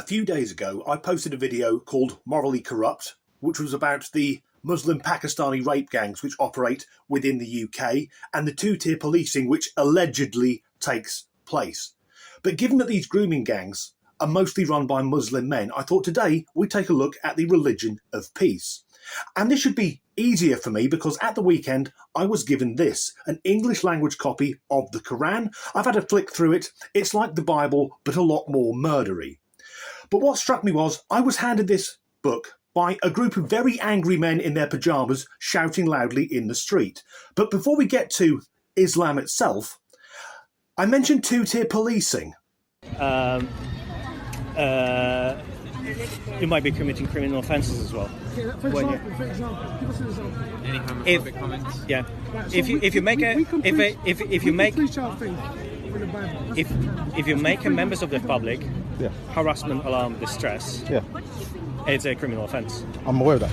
few days ago, I posted a video called Morally Corrupt, which was about the Muslim Pakistani rape gangs which operate within the UK and the two-tier policing which allegedly takes place. But given that these grooming gangs are mostly run by Muslim men, I thought today we'd take a look at the religion of peace. And this should be easier for me because at the weekend I was given this, an English language copy of the Quran. I've had a flick through it. It's like the Bible, but a lot more murdery. But what struck me was I was handed this book by a group of very angry men in their pyjamas shouting loudly in the street. But before we get to Islam itself, I mentioned two-tier policing. You might be committing criminal offences as well. Okay, for example, give us an example. Any homophobic comments? Yeah. Right, so if you make members of the public harassment, alarm, distress, it's a criminal offence. I'm aware of that.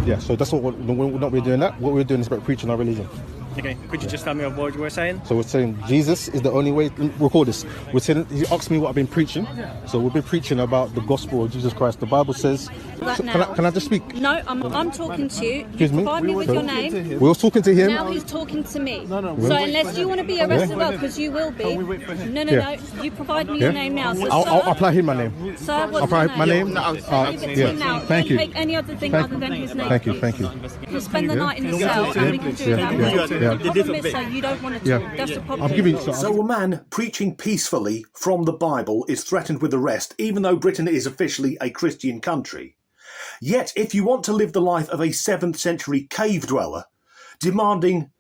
Yeah. So that's what we're not really doing that. What we're doing is about preaching our religion. Okay. Could you just tell me what you were saying? So we're saying Jesus is the only way. Record this. We're saying he asked me what I've been preaching. So we've been preaching about the gospel of Jesus Christ. The Bible says. So can I just speak? No, I'm talking to you. Excuse me. Provide me with your name. We were talking to him. Now he's talking to me. So unless you want to be arrested, well, because you will be. No. You provide me your name now. So, I'll apply him my name. Sir, what's I'll apply your my name? name. Leave it to him now. Thank you. Don't take any other thing other than his name. Thank you. He'll spend the night in his cell and we can do that. The problem is, sir, you don't want to talk. That's the problem. So a man preaching peacefully from the Bible is threatened with arrest, even though Britain is officially a Christian country. Yet, if you want to live the life of a 7th century cave dweller, demanding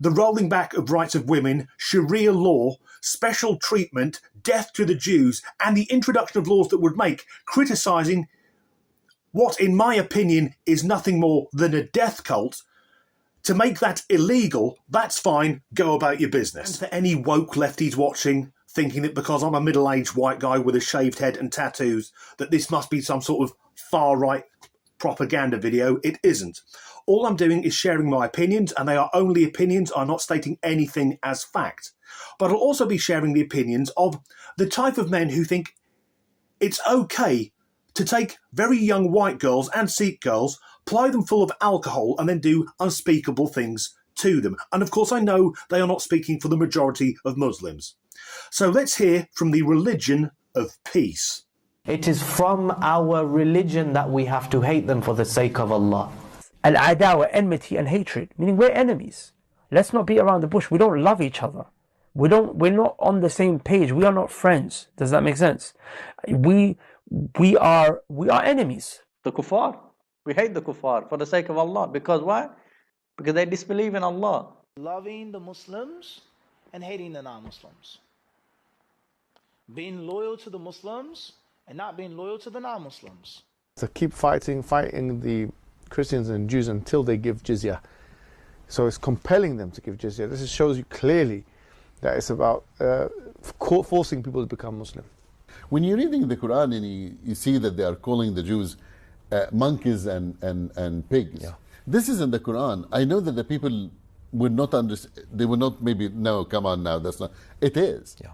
the rolling back of rights of women, Sharia law, special treatment, death to the Jews, and the introduction of laws that would make criticising what, in my opinion, is nothing more than a death cult, to make that illegal, that's fine, go about your business. And for any woke lefties watching, thinking that because I'm a middle-aged white guy with a shaved head and tattoos, that this must be some sort of far-right propaganda video, it isn't. All I'm doing is sharing my opinions, and they are only opinions. I'm not stating anything as fact. But I'll also be sharing the opinions of the type of men who think it's okay to take very young white girls and Sikh girls, ply them full of alcohol, and then do unspeakable things to them. And of course I know they are not speaking for the majority of Muslims. So let's hear from the religion of peace. It is from our religion that we have to hate them for the sake of Allah. Al-adawa, enmity and hatred, meaning we're enemies. Let's not beat around the bush. We don't love each other. We're not on the same page. We are not friends. Does that make sense? We are enemies. The kuffar. We hate the kuffar for the sake of Allah. Because why? Because they disbelieve in Allah. Loving the Muslims and hating the non-Muslims. Being loyal to the Muslims and not being loyal to the non-Muslims. To keep fighting the Christians and Jews until they give jizya. So it's compelling them to give jizya. This shows you clearly that it's about forcing people to become Muslim. When you're reading the Quran and you see that they are calling the Jews monkeys and pigs. Yeah. This is in the Quran. I know that the people would not understand. They would not maybe, no, come on now, that's not. It is. Yeah.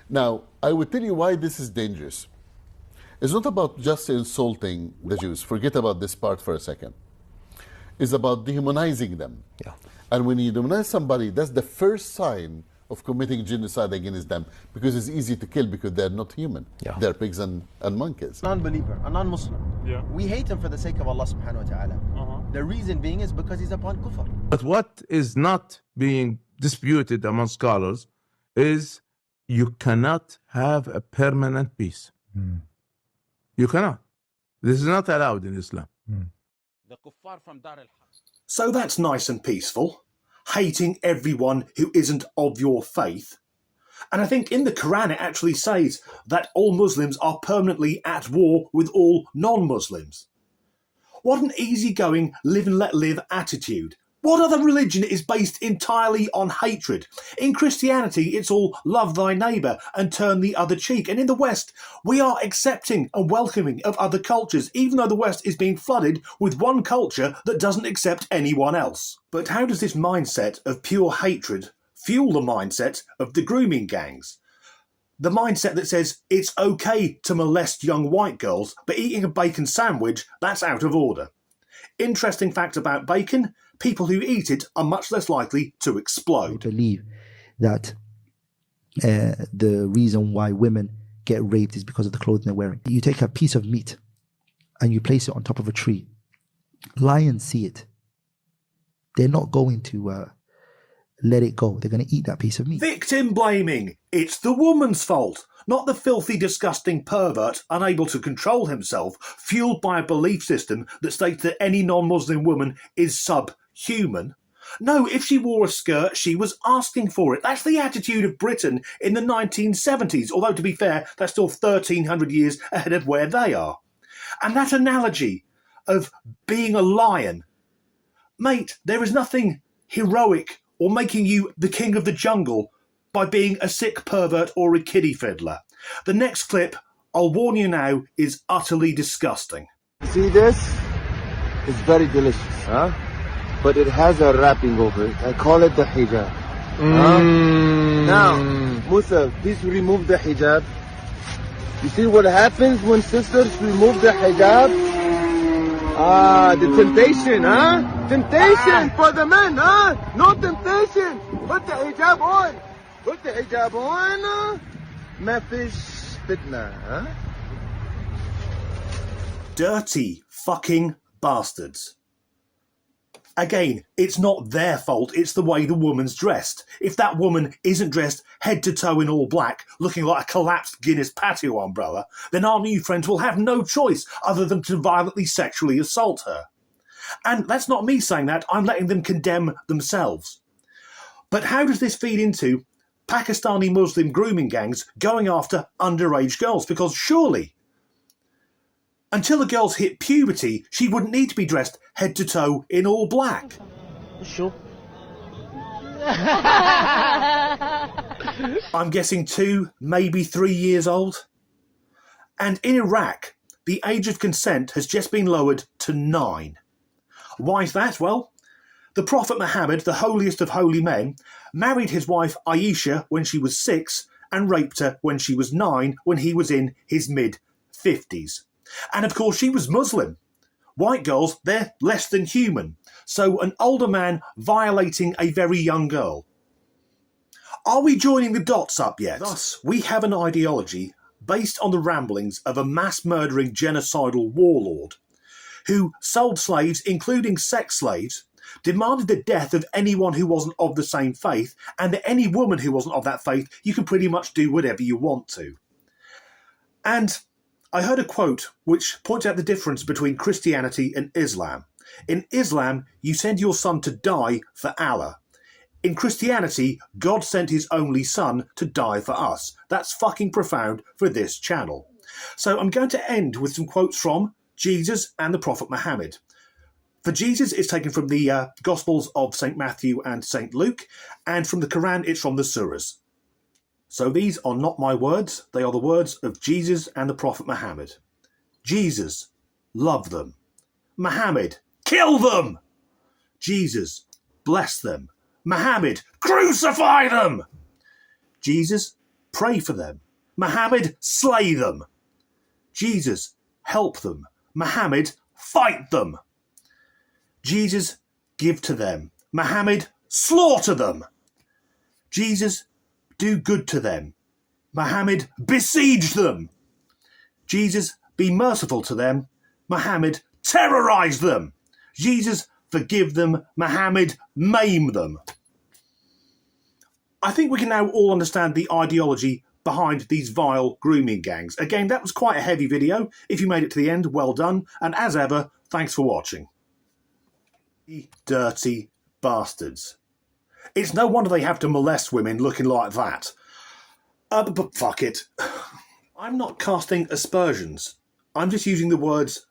Now, I would tell you why this is dangerous. It's not about just insulting the Jews. Forget about this part for a second. It's about dehumanizing them. Yeah. And when you dehumanize somebody, that's the first sign of committing genocide against them, because it's easy to kill because they're not human. Yeah. They're pigs and monkeys. Non-believer, a non-Muslim. Yeah. We hate him for the sake of Allah subhanahu wa ta'ala. The reason being is because he's upon kufr. But what is not being disputed among scholars is you cannot have a permanent peace. You cannot. This is not allowed in Islam. So that's nice and peaceful. Hating everyone who isn't of your faith. And I think in the Quran it actually says that all Muslims are permanently at war with all non-Muslims. What an easygoing live and let live attitude. What other religion is based entirely on hatred? In Christianity, it's all love thy neighbour and turn the other cheek. And in the West, we are accepting and welcoming of other cultures, even though the West is being flooded with one culture that doesn't accept anyone else. But how does this mindset of pure hatred fuel the mindset of the grooming gangs? The mindset that says it's okay to molest young white girls, but eating a bacon sandwich, that's out of order. Interesting fact about bacon, people who eat it are much less likely to explode. I believe that the reason why women get raped is because of the clothing they're wearing. You take a piece of meat and you place it on top of a tree. Lions see it. They're not going to let it go. They're going to eat that piece of meat. Victim blaming. It's the woman's fault, not the filthy, disgusting pervert unable to control himself, fueled by a belief system that states that any non-Muslim woman is subhuman. No, if she wore a skirt, she was asking for it. That's the attitude of Britain in the 1970s, although to be fair, that's still 1,300 years ahead of where they are. And that analogy of being a lion. Mate, there is nothing heroic or making you the king of the jungle by being a sick pervert or a kiddie fiddler. The next clip, I'll warn you now, is utterly disgusting. See this? It's very delicious, huh? But it has a wrapping over it. I call it the hijab. Now, Musa, please remove the hijab. You see what happens when sisters remove the hijab? The temptation, huh? Temptation for the men, huh? No temptation. Put the hijab on. Put the hijab on. Mafish fitna, huh? Dirty fucking bastards. Again, it's not their fault, it's the way the woman's dressed. If that woman isn't dressed head to toe in all black, looking like a collapsed Guinness patio umbrella, then our new friends will have no choice other than to violently sexually assault her. And that's not me saying that, I'm letting them condemn themselves. But how does this feed into Pakistani Muslim grooming gangs going after underage girls? Because surely, until a girl's hit puberty, she wouldn't need to be dressed head to toe in all black. Sure. I'm guessing 2, maybe 3 years old. And in Iraq, the age of consent has just been lowered to 9. Why is that? Well, the Prophet Muhammad, the holiest of holy men, married his wife Aisha when she was 6 and raped her when she was 9, when he was in his mid-50s. And of course, she was Muslim. White girls, they're less than human. So an older man violating a very young girl. Are we joining the dots up yet? Thus, we have an ideology based on the ramblings of a mass-murdering genocidal warlord who sold slaves, including sex slaves, demanded the death of anyone who wasn't of the same faith, and that any woman who wasn't of that faith, you can pretty much do whatever you want to. And I heard a quote which points out the difference between Christianity and Islam. In Islam, you send your son to die for Allah. In Christianity, God sent his only son to die for us. That's fucking profound for this channel. So I'm going to end with some quotes from Jesus and the Prophet Muhammad. For Jesus, it's taken from the Gospels of St. Matthew and St. Luke, and from the Quran, it's from the Surahs. So these are not my words, they are the words of Jesus and the Prophet Muhammad. Jesus, love them. Muhammad, kill them! Jesus, bless them. Muhammad, crucify them! Jesus, pray for them. Muhammad, slay them. Jesus, help them. Muhammad, fight them. Jesus, give to them. Muhammad, slaughter them. Jesus, do good to them. Muhammad, besiege them. Jesus, be merciful to them. Muhammad, terrorize them. Jesus, forgive them. Muhammad, maim them. I think we can now all understand the ideology behind these vile grooming gangs. Again, that was quite a heavy video. If you made it to the end, well done. And as ever, thanks for watching. Dirty bastards. It's no wonder they have to molest women looking like that. But fuck it. I'm not casting aspersions. I'm just using the words...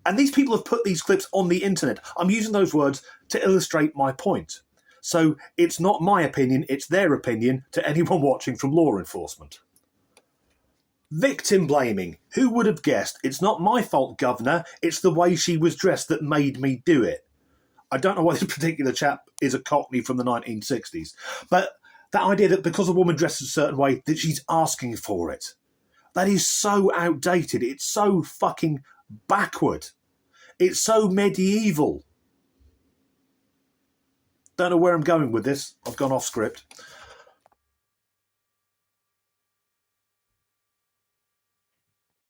And these people have put these clips on the internet. I'm using those words to illustrate my point. So it's not my opinion, it's their opinion to anyone watching from law enforcement. Victim blaming. Who would have guessed? It's not my fault, Governor. It's the way she was dressed that made me do it. I don't know why this particular chap is a Cockney from the 1960s. But That idea that because a woman dresses a certain way, that she's asking for it. That is so outdated. It's so fucking backward. It's so medieval. Don't know where I'm going with this. I've gone off script.